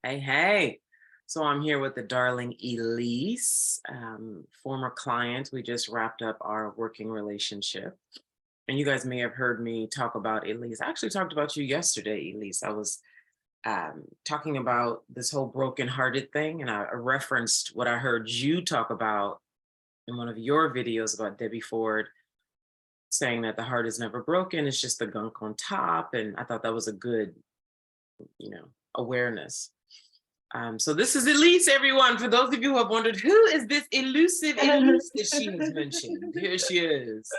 Hey, hey. So I'm here with the darling Elise, former client. We just wrapped up our working relationship. And you guys may have heard me talk about Elise. I actually talked about you yesterday, Elise. I was talking about this whole broken-hearted thing, and I referenced what I heard you talk about in one of your videos about Debbie Ford, saying that the heart is never broken, it's just the gunk on top. And I thought that was a good, awareness. So this is Elise, everyone. For those of you who have wondered, who is this elusive Elise that she has mentioned? Here she is.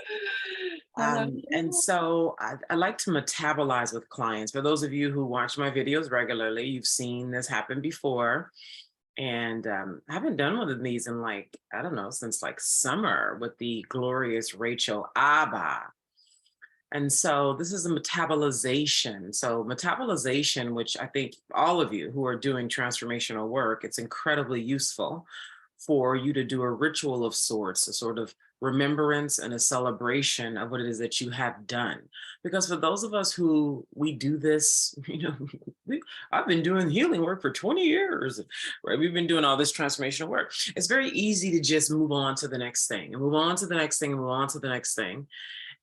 And so I like to metabolize with clients. For those of you who watch my videos regularly, you've seen this happen before. And I haven't done one of these in I don't know, since summer with the glorious Rachel Abba. And so this is a metabolization. So metabolization, which I think all of you who are doing transformational work, it's incredibly useful for you to do a ritual of sorts, a sort of remembrance and a celebration of what it is that you have done. Because for those of us who we do this, I've been doing healing work for 20 years, right? We've been doing all this transformational work. It's very easy to just move on to the next thing and move on to the next thing and move on to the next thing.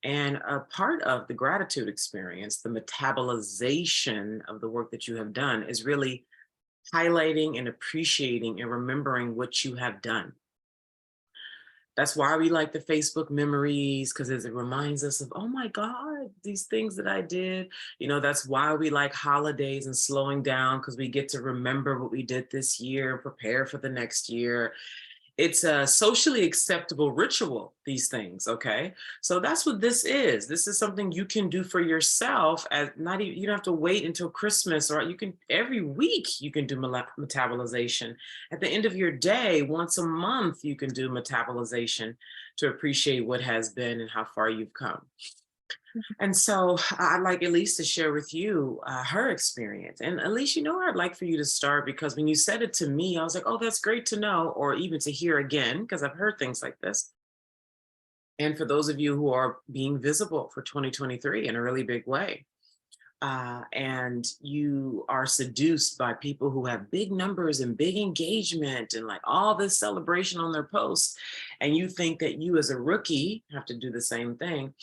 And a part of the gratitude experience, the metabolization of the work that you have done, is really highlighting and appreciating and remembering what you have done. That's why we like the Facebook memories, because it reminds us of, oh my God, these things that I did. That's why we like holidays and slowing down, because we get to remember what we did this year and prepare for the next year. It's a socially acceptable ritual, these things, okay? So that's what this is. This is something you can do for yourself. As not even, you don't have to wait until Christmas, or you can, every week you can do metabolization. At the end of your day, once a month, you can do metabolization to appreciate what has been and how far you've come. And so I'd like Elise to share with you her experience. And Elise, where I'd like for you to start, because when you said it to me, I was like, oh, that's great to know, or even to hear again, because I've heard things like this. And for those of you who are being visible for 2023 in a really big way, and you are seduced by people who have big numbers and big engagement and all this celebration on their posts, and you think that you as a rookie have to do the same thing.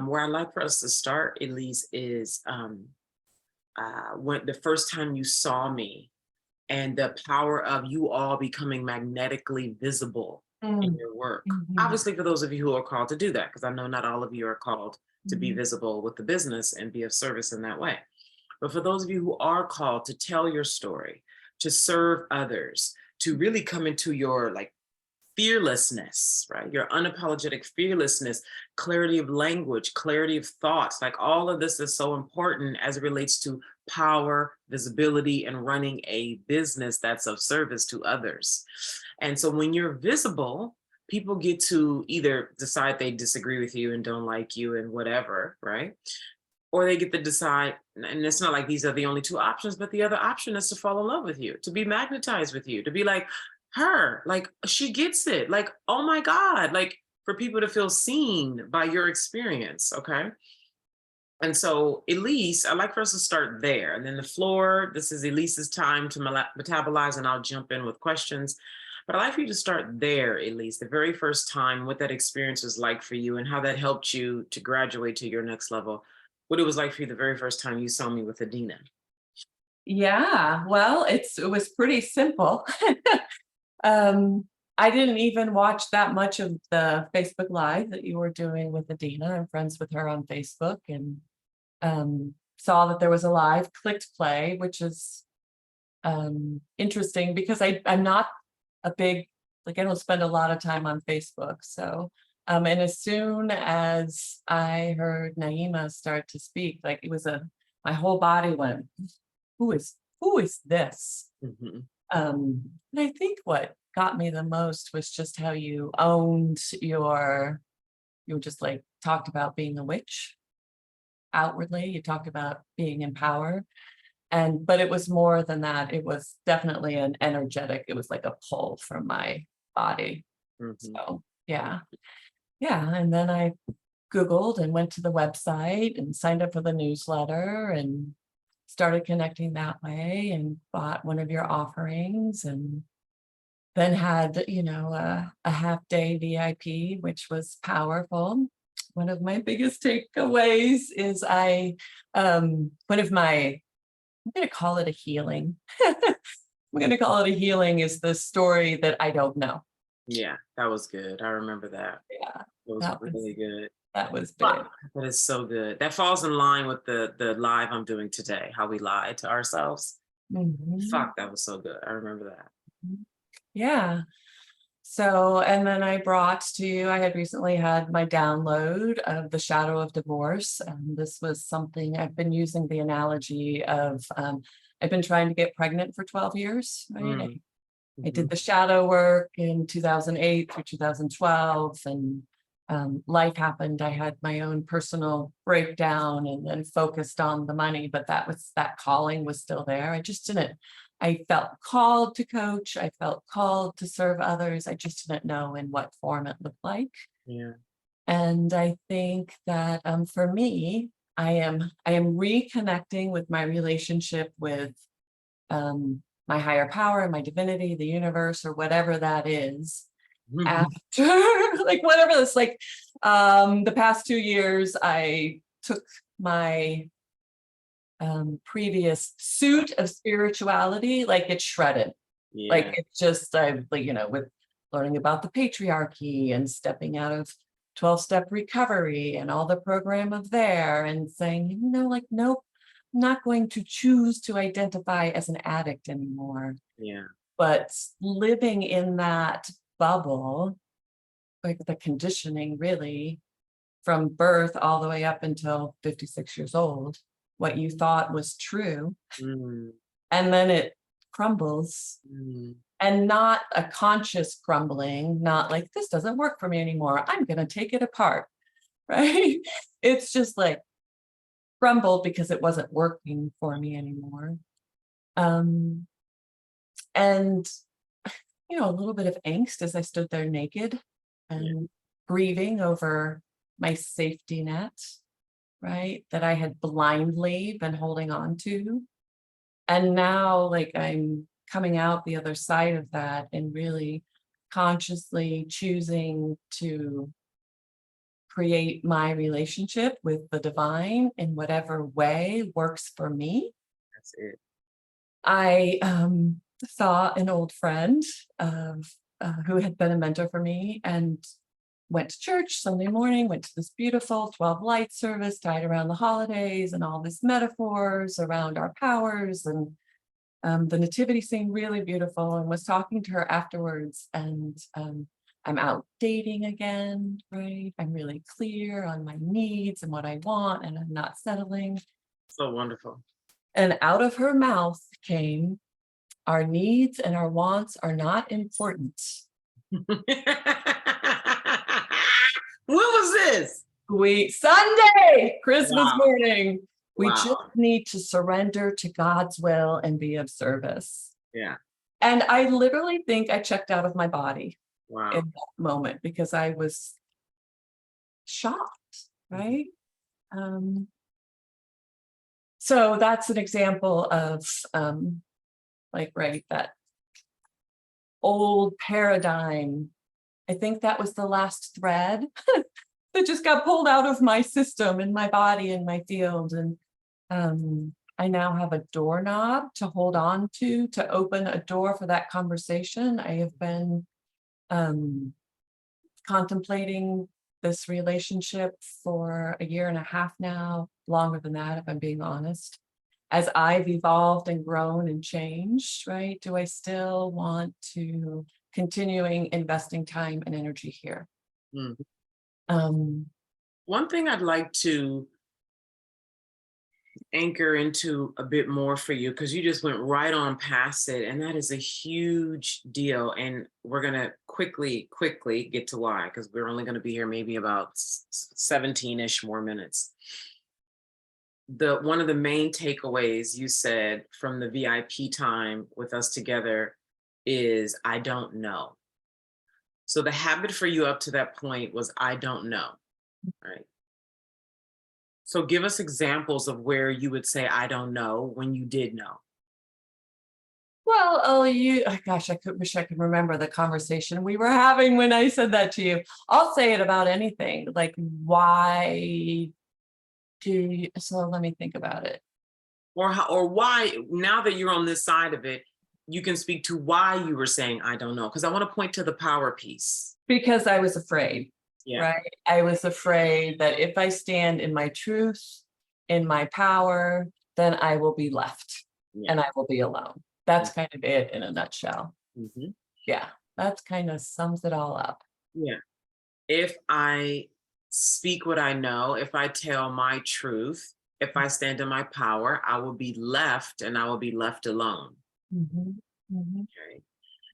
Where I'd like for us to start, Elise, is when the first time you saw me and the power of you all becoming magnetically visible in your work. Obviously, for those of you who are called to do that, because I know not all of you are called to be visible with the business and be of service in that way. But for those of you who are called to tell your story, to serve others, to really come into your fearlessness, right? Your unapologetic fearlessness, clarity of language, clarity of thoughts, all of this is so important as it relates to power, visibility, and running a business that's of service to others. And so when you're visible, people get to either decide they disagree with you and don't like you and whatever, right? Or they get to decide, and it's not like these are the only two options, but the other option is to fall in love with you, to be magnetized with you, to be like, her, she gets it, oh my God, for people to feel seen by your experience, okay? And so Elise, I'd like for us to start there, and then the floor, this is Elise's time to metabolize, and I'll jump in with questions. But I'd like for you to start there, Elise, the very first time, what that experience was like for you and how that helped you to graduate to your next level, what it was like for you the very first time you saw me with Adina. Yeah, well, it was pretty simple. I didn't even watch that much of the Facebook Live that you were doing with Adina. I'm friends with her on Facebook, and saw that there was a live, clicked play, which is interesting because I'm not a big, I don't spend a lot of time on Facebook. So, and as soon as I heard Naima start to speak, it was my whole body went, who is this? And I think what got me the most was just how you owned you just talked about being a witch outwardly. You talked about being in power. But it was more than that. It was definitely an energetic, it was like a pull from my body. So yeah. And then I Googled and went to the website and signed up for the newsletter and started connecting that way and bought one of your offerings, and then had, you know, a half day VIP, which was powerful. One of my biggest takeaways is one of my, I'm going to call it a healing. I'm going to call it a healing is the story that I don't know. Yeah, that was good. I remember that. Yeah, It was that was really good. that was big. Wow, that is so good. That falls in line with the live I'm doing today, how we lie to ourselves. Mhm. Fuck, that was so good. I remember that. Yeah. So, and then I brought to you, I had recently had my download of The Shadow of Divorce. And this was something I've been using the analogy of, I've been trying to get pregnant for 12 years, right? Mm. I did the shadow work in 2008 through 2012, and life happened. I had my own personal breakdown and then focused on the money, but that calling was still there. I just didn't, I felt called to coach. I felt called to serve others. I just didn't know in what form it looked like. Yeah. And I think that for me, I am reconnecting with my relationship with my higher power, my divinity, the universe, or whatever that is. After like whatever this like the past 2 years, I took my previous suit of spirituality, like it's shredded. Like Yeah. it's just I like, you know, with learning about the patriarchy and stepping out of 12-step recovery and all the program of there and saying, you know, like, nope, I'm not going to choose to identify as an addict anymore. Yeah. But living in that bubble, like the conditioning really from birth all the way up until 56 years old, what you thought was true, Mm. and then it crumbles. Mm. And not a conscious crumbling, not like this doesn't work for me anymore, I'm going to take it apart, right? It's just like crumbled because it wasn't working for me anymore. Um, and, you know, a little bit of angst as I stood there naked Yeah. and grieving over my safety net, right? That I had blindly been holding on to. And now, like, I'm coming out the other side of that and really consciously choosing to create my relationship with the divine in whatever way works for me. That's it. I saw an old friend of who had been a mentor for me and went to church Sunday morning, went to this beautiful 12 light service tied around the holidays and all these metaphors around our powers, and the nativity seemed really beautiful, and was talking to her afterwards. And I'm out dating again, right? I'm really clear on my needs and what I want, and I'm not settling. So wonderful. And out of her mouth came, our needs and our wants are not important. When was this? Sunday, Christmas Wow. morning, we Wow. just need to surrender to God's will and be of service. Yeah. And I literally think I checked out of my body Wow. in that moment because I was shocked, right? So that's an example of like, right, that old paradigm. I think that was the last thread that just got pulled out of my system and my body and my field. And I now have a doorknob to hold on to open a door for that conversation. I have been contemplating this relationship for a year and a half now, longer than that, if I'm being honest. As I've evolved and grown and changed, right? Do I still want to continuing investing time and energy here? Mm. Um, One thing I'd like to anchor into a bit more for you, because you just went right on past it, and that is a huge deal. And we're going to quickly get to why, because we're only going to be here maybe about 17-ish more minutes. One of the main takeaways you said from the VIP time with us together is, I don't know. So the habit for you up to that point was, I don't know, right? So give us examples of where you would say, I don't know, when you did know. Well, gosh, wish I could remember the conversation we were having when I said that to you. I'll say it about anything. Like, why do you, so let me think about it. Or why, now that you're on this side of it, you can speak to why you were saying, I don't know, because I want to point to the power piece. Because I was afraid, Yeah. right? I was afraid that if I stand in my truth, in my power, then I will be left and I will be alone. That's kind of it in a nutshell. Mm-hmm. Yeah, that kind of sums it all up. Yeah. If I speak what I know, if I tell my truth, if I stand in my power, I will be left and I will be left alone. Mm-hmm. Mm-hmm. Okay.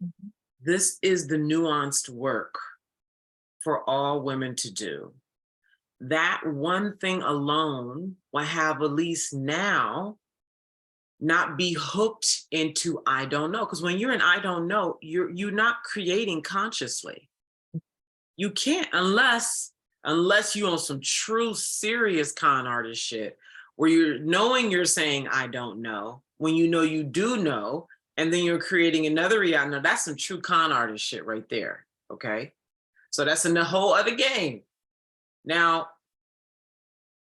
Mm-hmm. This is the nuanced work for all women to do. That one thing alone will have Elise now not be hooked into I don't know. Because when you're in I don't know, you're not creating consciously. You can't unless you on some true serious con artist shit where you're knowing you're saying I don't know when you know you do know, and then you're creating another reality. Now that's some true con artist shit right there. Okay. So that's in the whole other game. Now,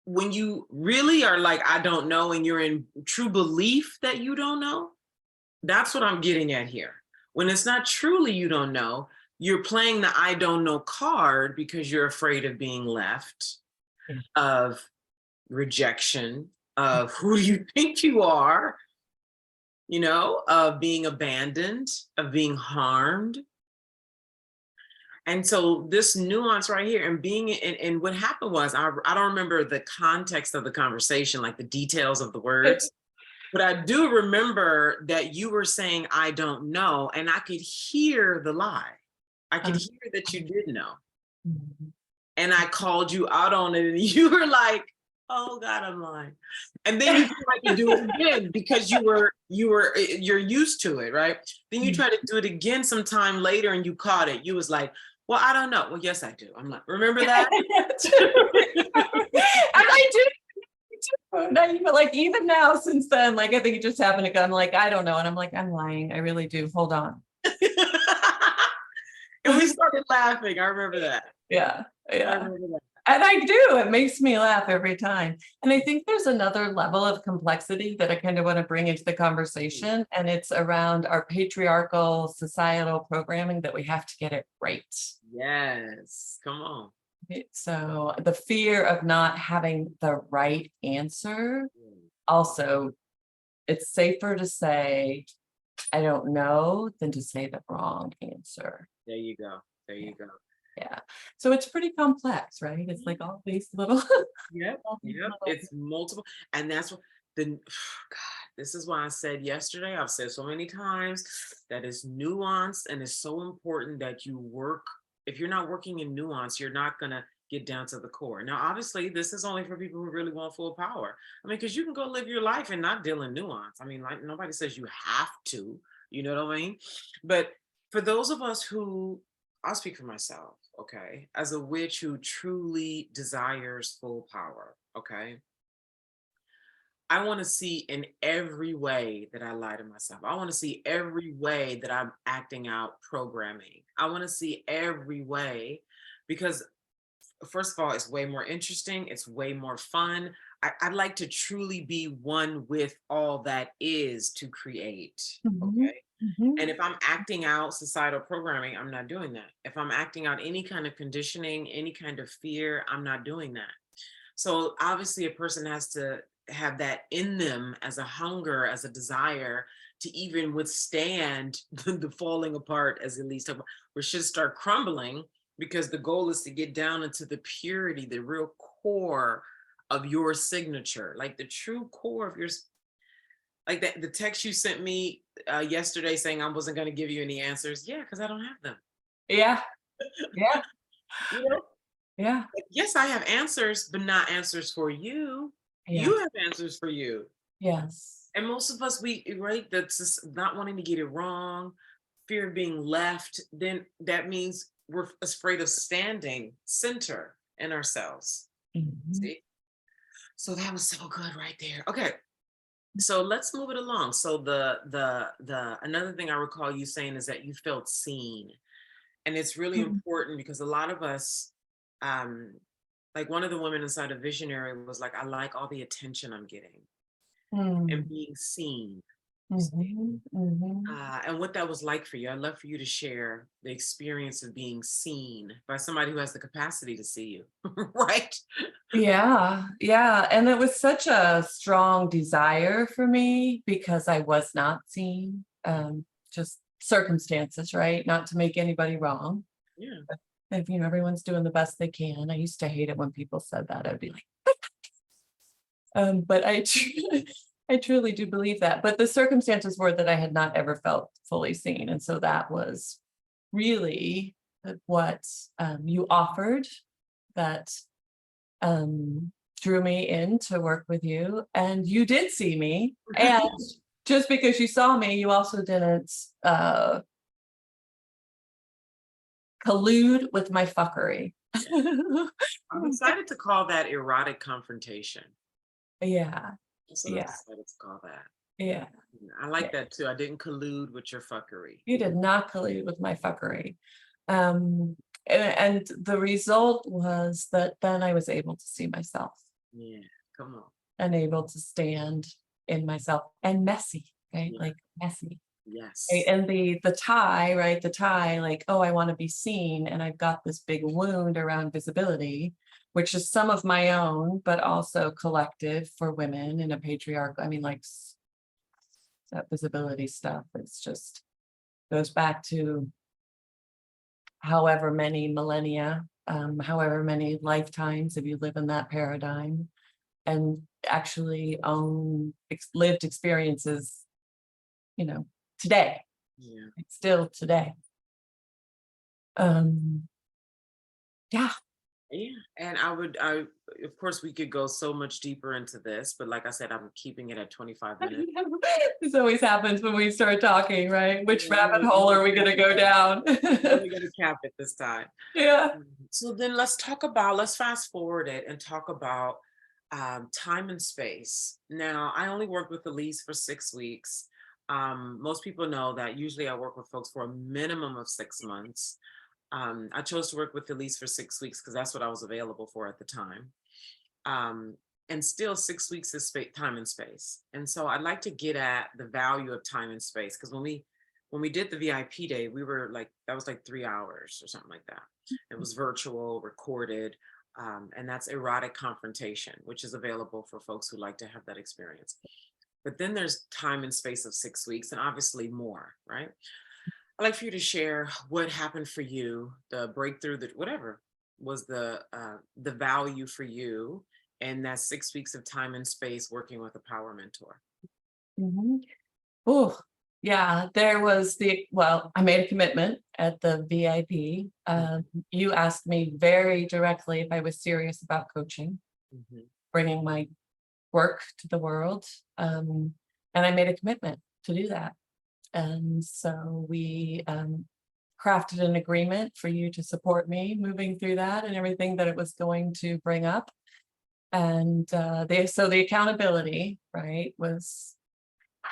when you really are like, I don't know, and you're in true belief that you don't know, that's what I'm getting at here. When it's not truly you don't know, you're playing the I don't know card because you're afraid of being left, of rejection, of who you think you are, of being abandoned, of being harmed. And so this nuance right here and being and what happened was, I don't remember the context of the conversation, like the details of the words, but I do remember that you were saying, I don't know. And I could hear the lie. I could hear that you did know. Mm-hmm. And I called you out on it and you were like, oh God, I'm lying. And then you tried to do it again because you're used to it, right? Then you try to do it again sometime later and you caught it. You was like, well, I don't know. Well, yes, I do. I'm like, remember that? And I do. Naima, like even now, since then, like I think it just happened again. I'm like, I don't know. And I'm like, I'm lying. I really do. Hold on. And we started laughing. I remember that. Yeah. I remember that. And I do. It makes me laugh every time. And I think there's another level of complexity that I kind of want to bring into the conversation. And it's around our patriarchal societal programming that we have to get it right. Yes. Come on. So the fear of not having the right answer. Also, it's safer to say, I don't know, than to say the wrong answer. There you go. There you go. Yeah. So it's pretty complex, right? It's like all these little. Yep. It's multiple. And that's what God, this is why I said yesterday, I've said so many times that it's nuanced and it's so important that you work. If you're not working in nuance, you're not going to get down to the core. Now, obviously, this is only for people who really want full power. I mean, because you can go live your life and not deal in nuance. I mean, like nobody says you have to, you know what I mean? But for those of us who, I'll speak for myself, okay, as a witch who truly desires full power, okay, I want to see in every way that I lie to myself. I want to see every way that I'm acting out programming. I want to see every way because, first of all, it's way more interesting. It's way more fun. I'd like to truly be one with all that is to create. Okay. Mm-hmm. And if I'm acting out societal programming, I'm not doing that. If I'm acting out any kind of conditioning, any kind of fear, I'm not doing that. So obviously a person has to have that in them as a hunger, as a desire to even withstand the falling apart, as Elise talked about, where shit start crumbling, because the goal is to get down into the purity, the real core of your signature, like the true core of your, like that, the text you sent me yesterday saying I wasn't going to give you any answers. Yeah, because I don't have them. Yeah. Yeah. You know? Yeah. Yes, I have answers, but not answers for you. Yeah. You have answers for you. Yes. And most of us, right, that's just not wanting to get it wrong, fear of being left, then that means we're afraid of standing center in ourselves. Mm-hmm. See? So that was so good right there. Okay. So let's move it along. So the another thing I recall you saying is that you felt seen. And it's really Mhm. important because a lot of us, um, like one of the women inside of Visionary was like, I like all the attention I'm getting and Mm. being seen. Mhm, mhm. And what that was like for you. I'd love for you to share the experience of being seen by somebody who has the capacity to see you, right? Yeah, yeah, and it was such a strong desire for me because I was not seen, just circumstances, right? Not to make anybody wrong. Yeah. If, everyone's doing the best they can. I used to hate it when people said that. I'd be like, but I truly do believe that. But the circumstances were that I had not ever felt fully seen, and so that was really what you offered that um, drew me in to work with you. And you did see me. And just because you saw me, you also didn't collude with my fuckery. I'm excited to call that erotic confrontation. Yeah, That's what I'm yeah, excited to call that. yeah, I yeah. like that too. I didn't collude with your fuckery. You did not collude with my fuckery. Um, and the result was that then I was able to see myself Yeah, come on. and able to stand in myself and messy, right? Yeah, Like messy. Right, yes. and the tie, right? The tie, like, oh, I want to be seen, and I've got this big wound around visibility, which is some of my own, but also collective for women in a patriarchal. I mean, like that visibility stuff. It's just goes back to however many millennia, however many lifetimes, if you live in that paradigm, and actually own lived experiences, you know, today, Yeah. still today. Um, yeah. Yeah. And of course, we could go so much deeper into this, but like I said, I'm keeping it at 25 minutes. This always happens when we start talking, right? Which Yeah, rabbit hole are we going to go down? we're really going to cap it this time. Yeah. So then let's fast forward it and talk about time and space. Now, I only worked with Elise for 6 weeks. Most people know that usually I work with folks for a minimum of 6 months. I chose to work with Elise for 6 weeks because that's what I was available for at the time. Um, and still 6 weeks is time and space. And so I'd like to get at the value of time and space because when we did the VIP day, we were like, that was like 3 hours or something like that. It was virtual, recorded, and that's erotic confrontation, which is available for folks who like to have that experience. But then there's time and space of 6 weeks, and obviously more, right? I'd like for you to share what happened for you, the breakthrough, that whatever was the value for you in that 6 weeks of time and space working with a power mentor. Mhm. Oh, yeah, there was well, I made a commitment at the VIP. You asked me very directly if I was serious about coaching, Mm-hmm. bringing my work to the world. And I made a commitment to do that. And so we crafted an agreement for you to support me moving through that and everything that it was going to bring up. And so the accountability, right, was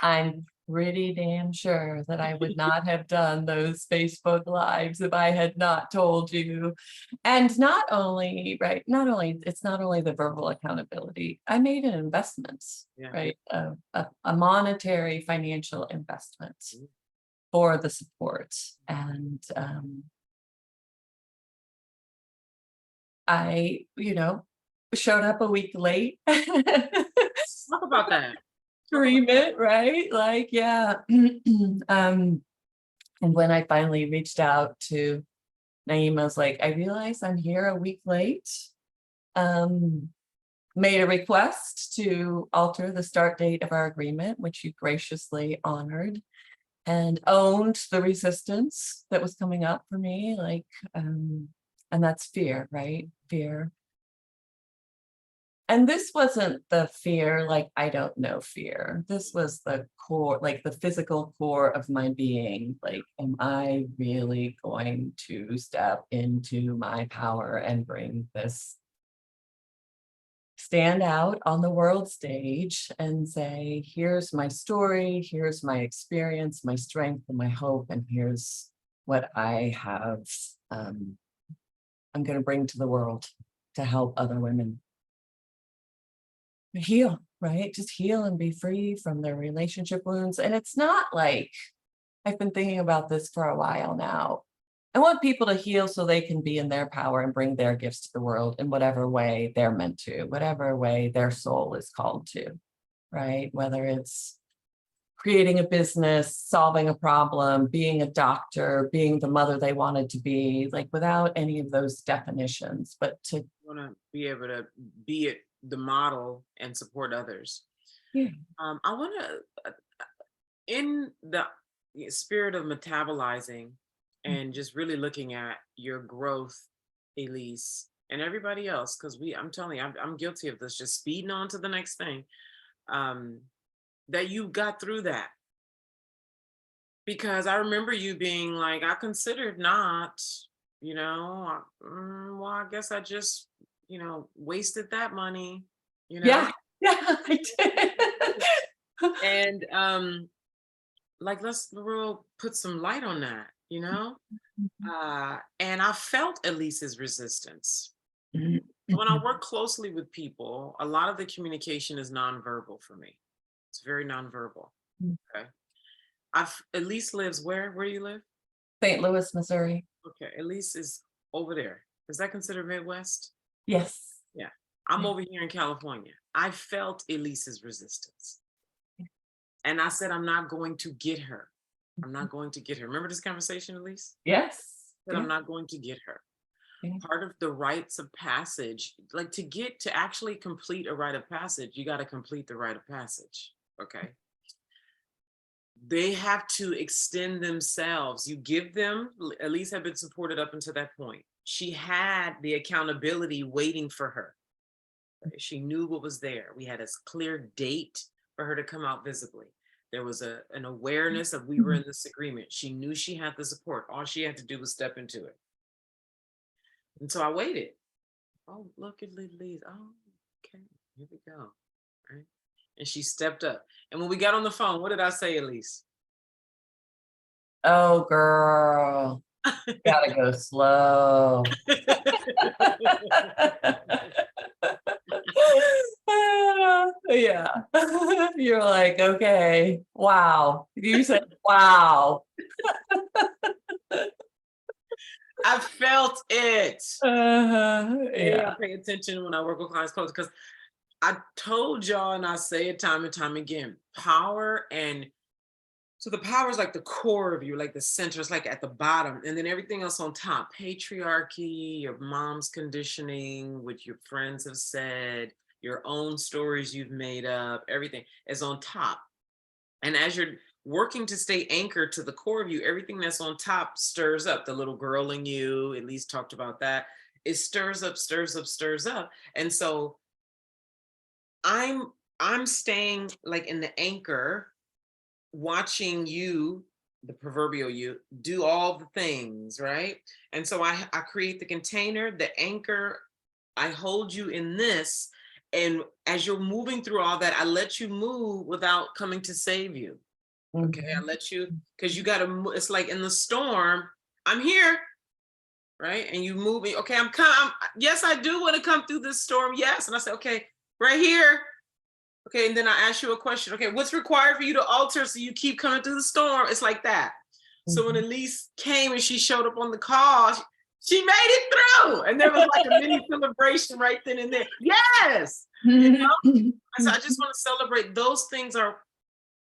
I'm pretty damn sure that I would not have done those Facebook lives if I had not told you. And not only, right, it's not only the verbal accountability, I made an investment, Yeah. right? A monetary financial investment Mm. for the support. And I, showed up a week late. Talk about that. Talk about Agreement, right? Like, yeah. And when I finally reached out to Naima, I was like, I realize I'm here a week late. Um, Made a request to alter the start date of our agreement, which you graciously honored and owned the resistance that was coming up for me. Like, and that's fear, right? Fear. And this wasn't the fear, like, I don't know fear. This was the core, like the physical core of my being. Like, am I really going to step into my power and bring this stand out on the world stage and say, here's my story, here's my experience, my strength, and my hope, and here's what I have, I'm going to bring to the world to help other women heal, right? Just heal and be free from their relationship wounds. And it's not like, I've been thinking about this for a while now. I want people to heal so they can be in their power and bring their gifts to the world in whatever way they're meant to, whatever way their soul is called to, right? Whether it's creating a business, solving a problem, being a doctor, being the mother they wanted to be, like without any of those definitions, but to want to be able to be the model and support others. Yeah. I want to, in the spirit of metabolizing and just really looking at your growth, Elise, and everybody else, because I'm telling you, I'm guilty of this, just speeding on to the next thing, that you got through that. Because I remember you being like, I considered not, well, I guess I just, wasted that money, Yeah, I did. And like, let's real put some light on that, and I felt Elise's resistance. When I work closely with people, a lot of the communication is nonverbal for me. It's very nonverbal. Okay. Elise lives where? Where do you live? St. Louis, Missouri. Okay, Elise is over there. Is that considered Midwest? Yes. Yeah. I'm over here in California. I felt Elise's resistance. And I said, I'm not going to get her. I'm not going to get her. Remember this conversation, Elise? Yes. I said, I'm not going to get her. Part of the rites of passage, like to actually complete a rite of passage, you got to complete the rite of passage. Okay. They have to extend themselves. You give them, Elise had been supported up until that point. She had the accountability waiting for her. She knew what was there. We had a clear date for her to come out visibly. There was an awareness of we were in this agreement. She knew she had the support. All she had to do was step into it. And so I waited. Oh, look at Elise. Oh, okay, here we go. Right. And she stepped up. And when we got on the phone, what did I say, Elise? Oh, girl, gotta go slow. Yeah. You're like, okay, wow. You said, wow. I felt it. Yeah. I pay attention when I work with clients close because I told y'all, and I say it time and time again, power. And so the power is like the core of you, like the center, it's like at the bottom, and then everything else on top. Patriarchy, your mom's conditioning, what your friends have said, your own stories you've made up, everything is on top. And as you're working to stay anchored to the core of you, everything that's on top stirs up. The little girl in you, at least talked about that. It stirs up, stirs up, stirs up. And so I'm staying like in the anchor, watching you, the proverbial you, do all the things, right? And so I create the container, the anchor, I hold you in this. And as you're moving through all that, I let you move without coming to save you. Okay, I let you, because you got to, it's like in the storm, I'm here, right? And you moving, okay, yes, I do want to come through this storm, yes. And I say, okay, right here. Okay, and then I ask you a question. Okay, what's required for you to alter so you keep coming through the storm? It's like that. So when Elise came and she showed up on the call, she made it through. And there was like a mini celebration right then and there. Yes. So I just want to celebrate those things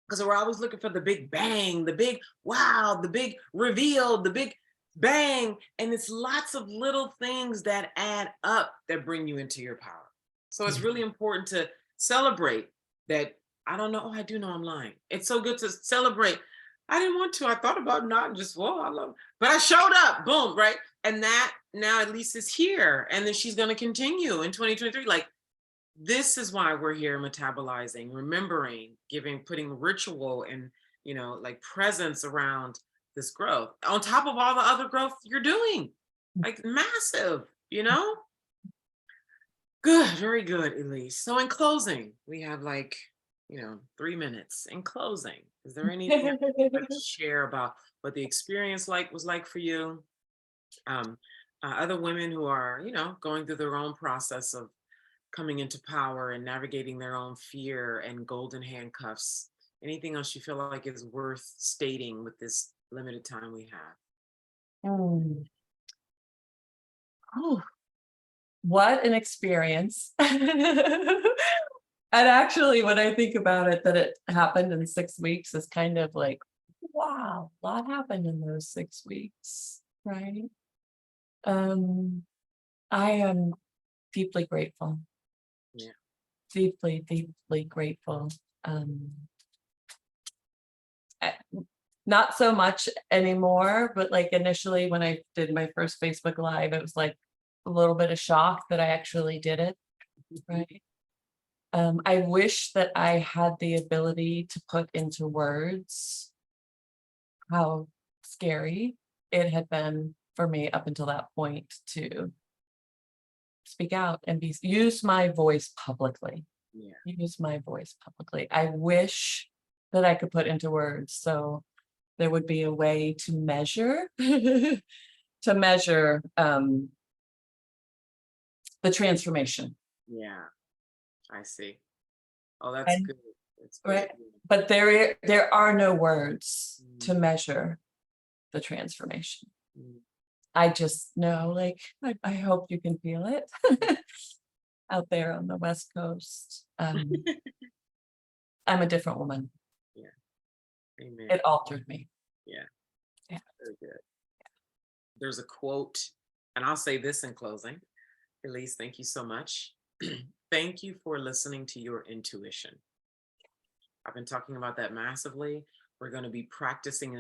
because we're always looking for the big bang, the big wow, the big reveal, the big bang. And it's lots of little things that add up that bring you into your power. So it's really important to celebrate that. I don't know. Oh, I do know I'm lying. It's so good to celebrate. I didn't want to. I thought about not and just, whoa, I love it. But I showed up, boom, right? And that now at least is here. And then she's going to continue in 2023. Like, this is why we're here metabolizing, remembering, putting ritual and, like presence around this growth on top of all the other growth you're doing, like massive, Good, very good, Elise. So in closing, we have 3 minutes. In closing, is there anything you'd like to share about what the experience was like for you? Um, Other women who are, going through their own process of coming into power and navigating their own fear and golden handcuffs. Anything else you feel like is worth stating with this limited time we have? Mm. Oh, what an experience. And actually, when I think about it, that it happened in 6 weeks is kind of like, wow, a lot happened in those 6 weeks, right? Um, I am deeply grateful, Yeah. deeply, deeply grateful. Um, I- Not so much anymore, but like initially when I did my first Facebook Live, it was like a little bit of shock that I actually did it, right? I wish that I had the ability to put into words how scary it had been for me up until that point to speak out and use my voice publicly. Yeah. Use my voice publicly. I wish that I could put into words. So there would be a way to measure to measure the transformation. Yeah. I see. Oh, that's And good. That's good. right, but there are no words to Mm, measure the transformation. mm. I just know, like, I hope you can feel it out there on the West Coast. I'm a different woman. Yeah. Amen. It altered me. Yeah. Yeah. Very good. There's a quote, and I'll say this in closing. Elise, thank you so much. Thank you for listening to your intuition. I've been talking about that massively. We're going to be practicing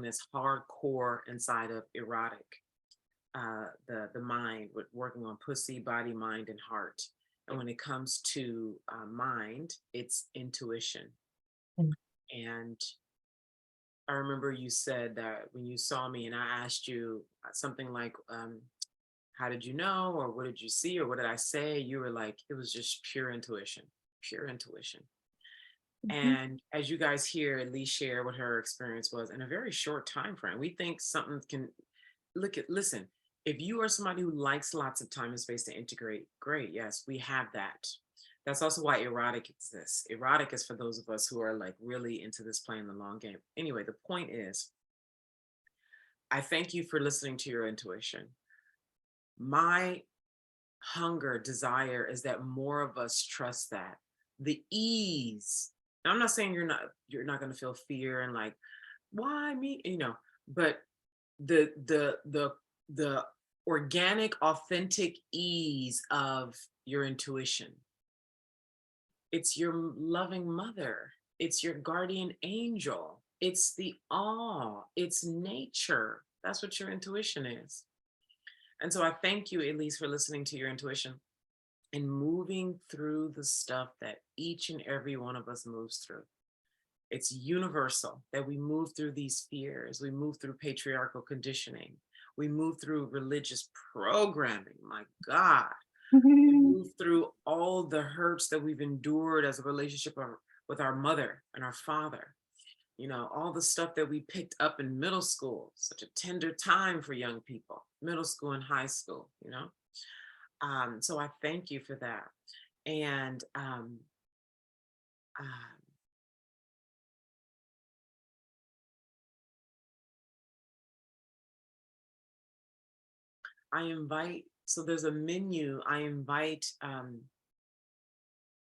this hardcore inside of erotic, the mind, with working on pussy, body, mind, and heart. And when it comes to mind, it's intuition. Mm. And I remember you said that when you saw me and I asked you something like, how did you know? Or what did you see? Or what did I say? You were like, it was just pure intuition, pure intuition. Mhm. And as you guys hear Elise share what her experience was in a very short time frame, we think something can listen, if you are somebody who likes lots of time and space to integrate, great. Yes, we have that. That's also why erotic exists. Erotic is for those of us who are like really into this playing the long game. Anyway, the point is, I thank you for listening to your intuition. My hunger, desire is that more of us trust that. The ease. Now, I'm not saying you're not going to feel fear and like, why me? But the organic, authentic ease of your intuition. It's your loving mother. It's your guardian angel. It's the awe. It's nature. That's what your intuition is. And so I thank you, Elise, for listening to your intuition and moving through the stuff that each and every one of us moves through. It's universal that we move through these fears. We move through patriarchal conditioning. We move through religious programming. My God. We move through all the hurts that we've endured as a relationship with our mother and our father. All the stuff that we picked up in middle school, such a tender time for young people, middle school and high school. So I thank you for that. And um, so there's a menu.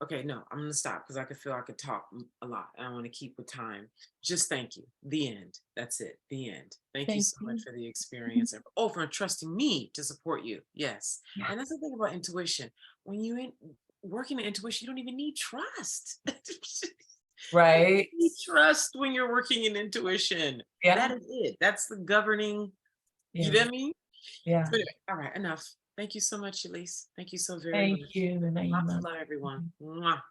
Okay, no, I'm going to stop because I could feel I could talk a lot and I want to keep with time. Just thank you. The end. That's it. The end. Thank you Thank so much you. for the experience and for trusting me to support you. Yes. Yeah. And that's the thing about intuition. When working in intuition, you don't even need trust. Right. You need trust when you're working in intuition. That Yeah. is it. That's the governing, you Yeah. know what I mean? Yeah. So anyway, all right, enough. Thank you so much, Elise. Thank you so very Thank much. you, Lots of Naima. love, everyone. Mwah.